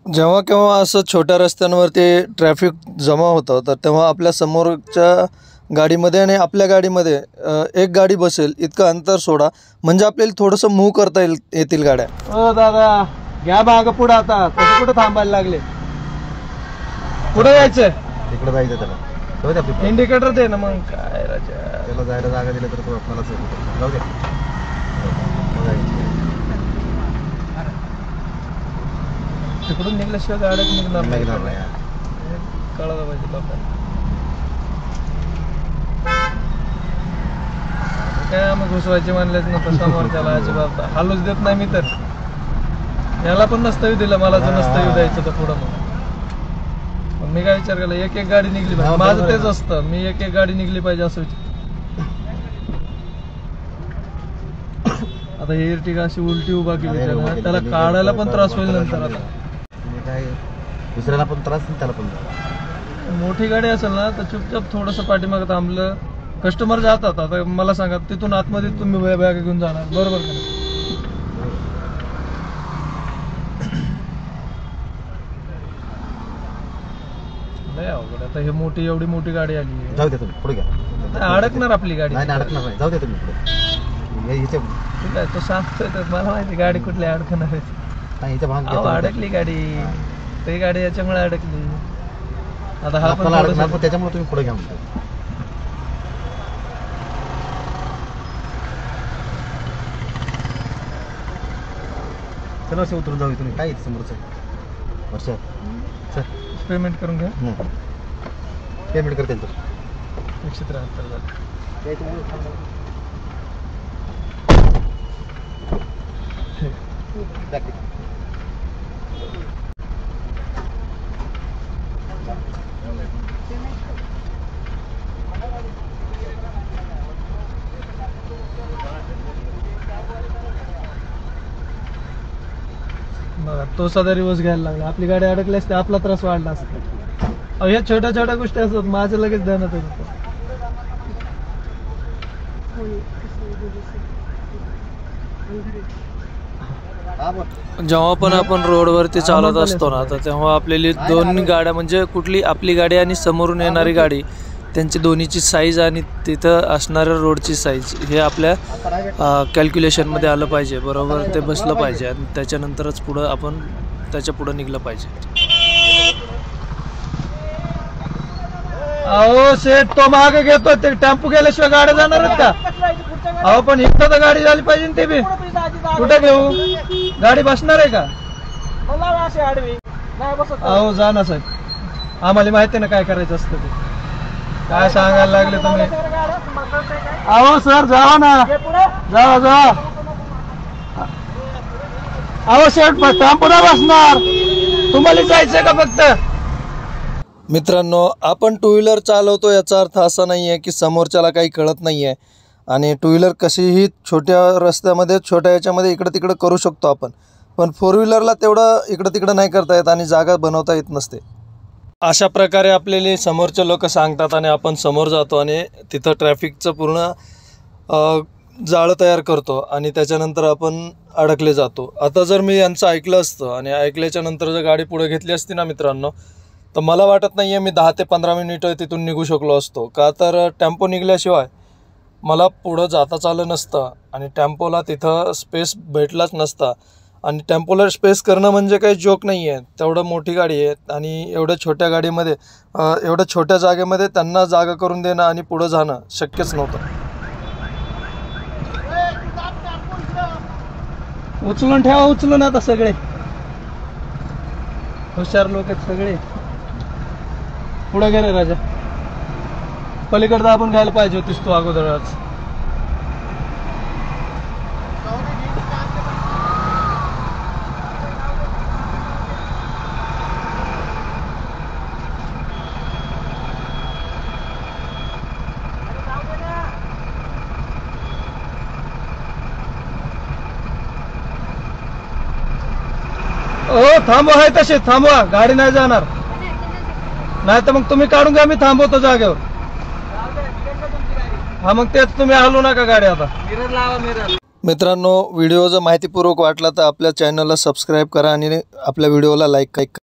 जेव्हा केव्हा असं छोट्या रस्त्यांवरती ट्रॅफिक जमा होतं तर तेव्हा आपल्या समोरच्या गाडीमध्ये आणि आपल्या गाडीमध्ये एक गाडी बसेल इतकं अंतर सोडा, म्हणजे आपल्याला थोडंसं मूव्ह करता येतील गाड्या. हो दादा, घ्या मागं पुढं. आता तसं कुठं थांबायला लागले? पुढे जायचं, तिकडे जायचं त्याला. इंडिकेटर दे ना. मग काय राजा, त्याला जायला जागा दिली तर तो आपल्याला जाऊ दे. तिकडून निघल्याशिवाय गाड्यात निघणार नाही. कळायला पाहिजे लोकांना. काय मग घुसवायचे म्हणलेच नव्हतं समोरच्याला, अजिबात हालूच देत नाही मी. तर याला पण नसतं येऊ दिलं, मला जर नसतं येऊ द्यायचं तर पुढं. मग मी काय विचार केला, एक एक गाडी निघली पाहिजे. माझं तेच असतं, मी एक एक गाडी निघली पाहिजे असं विचार. आता ही इर्टिगा अशी उलटी उभा केली, त्याला काढायला पण त्रास होईल नंतर. आता काय दुसऱ्याला पण त्रास, त्याला पण. मोठी गाडी असेल ना तर चुपचाप थोडंसं पाठीमागं थांबलं, कस्टमर जातात. आता मला सांगा, तिथून आतमध्ये तुम्ही बॅग घेऊन जाणार, बरोबर का? नाही अवघड. आता हे मोठी, एवढी मोठी गाडी आली. जाऊ दे तुम्ही पुढे घ्या. अडकणार आपली गाडी. नाही अडकणार नाही, जाऊ दे तुम्ही पुढे. ठीक आहे, तो सांगतोय तर मला माहिती गाडी कुठली अडकणार आहे. अडकली गाडी, ती गाडी याच्यामुळे अडकली. आता हा पण त्याच्यामुळे तुम्ही पुढे घ्या म्हणतो. चला, उतरून जाऊ तुम्ही. काय समोरचं वर्षात पेमेंट करून घ्या. पेमेंट करते 173. बघा, तो साधा रिवर्स घ्यायला लागला. आपली गाडी अडकली असते, आपला त्रास वाढला असता. या छोट्या छोट्या गोष्टी असतात, माझं लगेच ध्यानात येतं. जेव्हा पण आपण रोडवरती चालत असतो ना, तर तेव्हा आपल्याला दोन गाड्या, म्हणजे कुठली आपली गाडी आणि समोरून येणारी गाडी, त्यांची दोन्हीची साईज आणि तिथं असणाऱ्या रोडची साईज हे आपल्या कॅल्क्युलेशनमध्ये आलं पाहिजे. बरोबर ते बसलं पाहिजे आणि त्याच्यानंतरच पुढं आपण त्याच्या पुढं निघलं पाहिजे. अहो सेठ, तो मागे घेतो, ते टेम्पो गेल्याशिवाय गाड्या जाणार आहेत का? अहो पण इथं तर गाडी झाली पाहिजे ना. ते बी कुठे घेऊ? गाडी बसणार आहे का? अहो जा ना साहेब, आम्हाला माहिती ना काय करायचं असतं ते. काय सांगायला लागले तुम्ही? अहो सर, जावा ना, जावा जावा. अहो सेठ, टेम्पो ना बसणार, तुम्हाला जायचंय का फक्त? मित्रांनो, आपण टू व्हीलर चालवतो याचा अर्थ असा नाही आहे की समोरच्याला काही कळत नाही आहे. आणि टू व्हीलर कशीही छोट्या रस्त्यामध्ये, छोट्या याच्यामध्ये इकडं तिकडं करू शकतो आपण, पण फोर व्हीलरला तेवढं इकडं तिकडं नाही करता येत आणि जागा बनवता येत नसते. अशा प्रकारे आपल्याला समोरचे लोक सांगतात आणि आपण समोर जातो आणि तिथं ट्रॅफिकचं पूर्ण जाळं तयार करतो आणि त्याच्यानंतर आपण अडकले जातो. आता जर मी यांचं ऐकलं असतं आणि ऐकल्याच्या नंतर जर गाडी पुढे घेतली असती ना मित्रांनो, तर मला वाटत नाही आहे मी 10 ते 15 मिनिटं तिथून निघू शकलो असतो. का तर टेम्पो निघल्याशिवाय मला पुढं जाताच आलं नसतं आणि टेम्पोला तिथं स्पेस भेटलाच नसता. आणि टेम्पोला स्पेस करणं म्हणजे काही जोक नाही आहे. तेवढं मोठी गाडी आहे आणि एवढ्या छोट्या गाडीमध्ये, एवढ्या छोट्या जागेमध्ये त्यांना जागा करून देणं आणि पुढं जाणं शक्यच नव्हतं. उचलून ठेवा, उचलून. आता सगळे हुशार लोक आहेत सगळे. पुढे गे रे राजा, पलीकडे आपण घ्यायला पाहिजे होतीस तू अगोदरच. हो थांबवा, आहे तसे थांबवा, गाडी नाही जाणार. नाही तर मग तुम्ही काढून घ्या, मी थांबवतो जागेवर. हा मग तेच, तुम्ही हलू नका गाडी. आता मिरर लावा, मिरर. मित्रांनो, व्हिडिओ जर माहितीपूर्वक वाटला तर आपल्या चॅनलला सबस्क्राईब करा आणि आपल्या व्हिडिओला लाईक करा.